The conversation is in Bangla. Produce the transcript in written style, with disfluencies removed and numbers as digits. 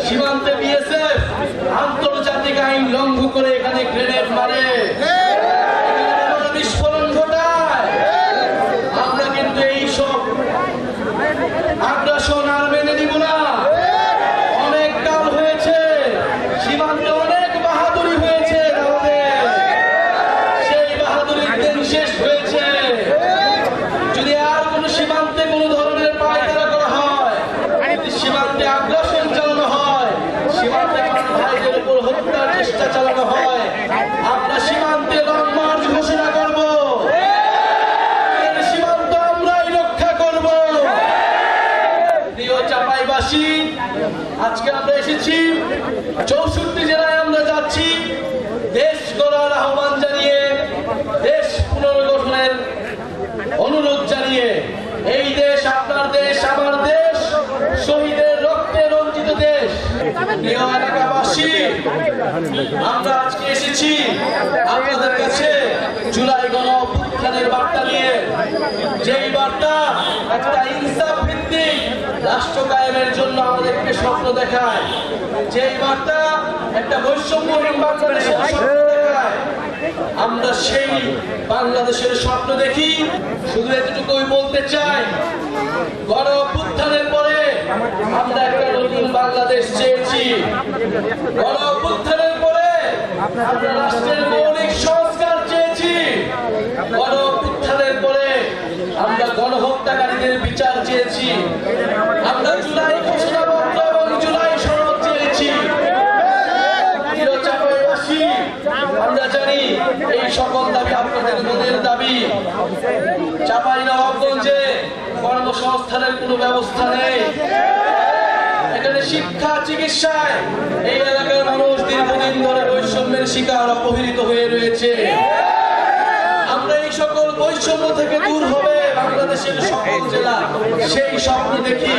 সীমান্তে বিএসএফ আন্তর্জাতিক আইন লঙ্ঘন করে এখানে গ্রেনেড মারে, বিস্ফোরণ ঘটায়। আমরা কিন্তু এই সব আগ্রাসন আর মেনে নিব না। অনেক কাল হয়েছে, সীমান্তে অনেক বাহাদুরি হয়েছে আমাদের, সেই বাহাদুরির দিন শেষ হয়েছে। যদি আর কোন সীমান্তে কোন ধরনের পায়তারা করা হয়, যদি সীমান্তে আগ্রাসন চালানো হয়, সীমান্তে ভাইদের উপর হত্যার চেষ্টা চালানো হয়, আমরা সীমান্তে লং মার্চ ঘোষণা করব। সীমান্ত আমরাই রক্ষা করব। প্রিয় চাঁপাইবাসী, আজকে আমরা এসেছি 64 জেলায় আমরা যাচ্ছি দেশ গড়ার আহ্বান জানিয়ে, দেশ পুনর্গঠনের অনুরোধ জানিয়ে। এই দেশ আপনার দেশ, আমার দেশ, শহীদের রক্তে রঞ্জিত দেশ। প্রিয় এলাকাবাসী, আমরা আজকে এসেছি আপনাদের কাছে জুলাই গণ অভ্যুত্থানের বার্তা নিয়ে, যেই বার্তা একটা ইনসাফ ভিত্তিক রাষ্ট্র কায়েমের জন্য আমাদেরকে স্বপ্ন দেখায়, যেই বার্তা একটা বৈষম্যহীন বাংলাদেশের স্বপ্ন দেখায়। আমরা সেই বাংলাদেশের স্বপ্ন দেখি। শুধু এতটুকুই বলতে চাই, গণ অভ্যুত্থানের পরে আমরা একটা নতুন বাংলাদেশ চেয়েছি। গণ অভ্যুত্থানের পরে আমরা রাষ্ট্রের মৌলিক সংস্কার চেয়েছি। গণ অভ্যুত্থানের পরে আমরা গণহত্যাকারীদের বিচার চেয়েছি। আমরা জুলাই ঘোষণাপত্র এবং জুলাই সনদ চেয়েছি। আমরা জানি এই সকল দাবি আপনাদের মনের দাবি। চাঁপাইনবাবগঞ্জে কর্মসংস্থানের কোনো ব্যবস্থা নেই। এখানে শিক্ষা, চিকিৎসায় এই এলাকার মানুষ দীর্ঘদিন ধরে বৈষম্যের শিকার, অপহৃত হয়ে রয়েছে। আমরা এই সকল বৈষম্য থেকে দূর হবে বাংলাদেশের সকল জেলা, সেই স্বপ্ন দেখি।